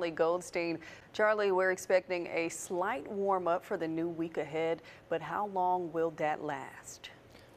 Charlie Goldstein. Charlie, we're expecting a slight warm up for the new week ahead, but how long will that last?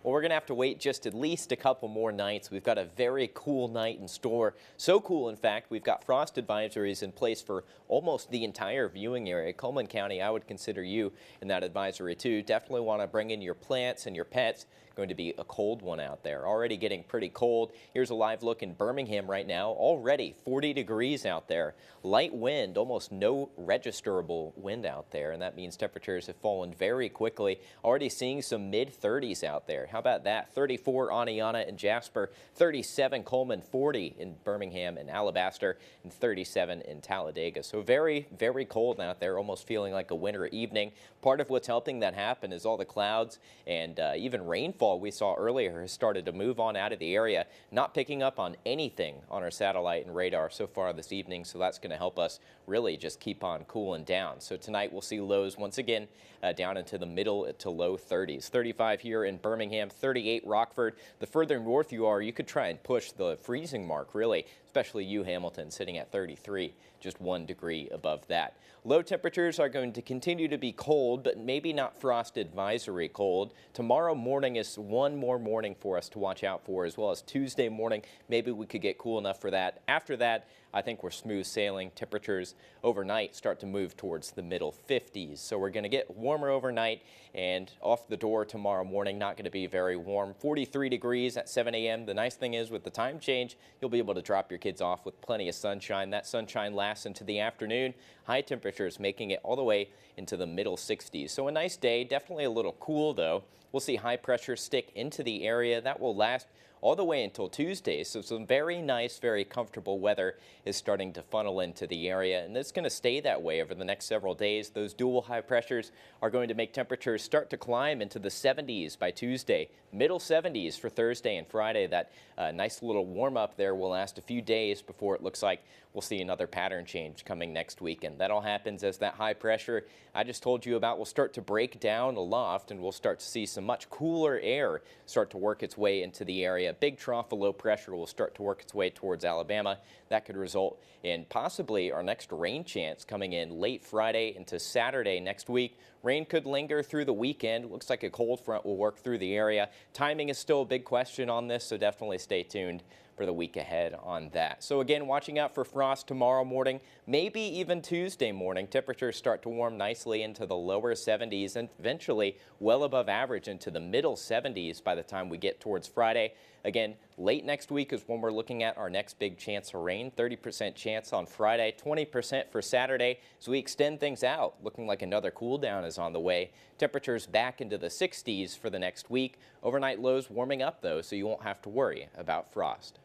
Well, we're going to have to wait just at least a couple more nights. We've got a very cool night in store. So cool, in fact, we've got frost advisories in place for almost the entire viewing area. Coleman County, I would consider you in that advisory too. Definitely want to bring in your plants and your pets. Going to be a cold one out there. Already getting pretty cold. Here's a live look in Birmingham right now. Already 40 degrees out there. Light wind, almost no registerable wind out there, and that means temperatures have fallen very quickly. Already seeing some mid-30s out there. How about that? 34 Aniana and Jasper, 37 Coleman, 40 in Birmingham and Alabaster, and 37 in Talladega. So very, very cold out there, almost feeling like a winter evening. Part of what's helping that happen is all the clouds and even rainfall we saw earlier has started to move on out of the area, not picking up on anything on our satellite and radar so far this evening, so that's going to help us really just keep on cooling down. So tonight we'll see lows once again down into the middle to low 30s. 35 here in Birmingham, 38 Rockford. The further north you are, you could try and push the freezing mark, really, especially you, Hamilton, sitting at 33, just 1 degree above that. Low temperatures are going to continue to be cold, but maybe not frost advisory cold. Tomorrow morning is one more morning for us to watch out for, as well as Tuesday morning. Maybe we could get cool enough for that. After that, I think we're smooth sailing. Temperatures overnight start to move towards the middle 50s. So we're going to get warmer overnight, and off the door tomorrow morning, not going to be very warm. 43 degrees at 7 a.m. The nice thing is with the time change, you'll be able to drop your kids off with plenty of sunshine. That sunshine lasts into the afternoon. High temperatures making it all the way into the middle 60s. So a nice day, definitely a little cool though. We'll see high pressure stick into the area. That will last all the way until Tuesday. So some very nice, very comfortable weather is starting to funnel into the area, and it's going to stay that way over the next several days. Those dual high pressures are going to make temperatures start to climb into the 70s by Tuesday, middle 70s for Thursday and Friday. That nice little warm up there will last a few days before it looks like we'll see another pattern change coming next weekend. That all happens as that high pressure I just told you about will start to break down aloft, and we'll start to see some much cooler air start to work its way into the area. Big trough of low pressure will start to work its way towards Alabama. That could result in possibly our next rain chance coming in late Friday into Saturday next week. Rain could linger through the weekend. Looks like a cold front will work through the area. Timing is still a big question on this, so definitely stay tuned for the week ahead on that. So again, watching out for frost tomorrow morning, maybe even Tuesday morning. Temperatures start to warm nicely into the lower 70s and eventually well above average into the middle 70s by the time we get towards Friday. Again, late next week is when we're looking at our next big chance of rain. 30% chance on Friday, 20% for Saturday. As we extend things out, looking like another cool down is on the way. Temperatures back into the 60s for the next week. Overnight lows warming up though, so you won't have to worry about frost.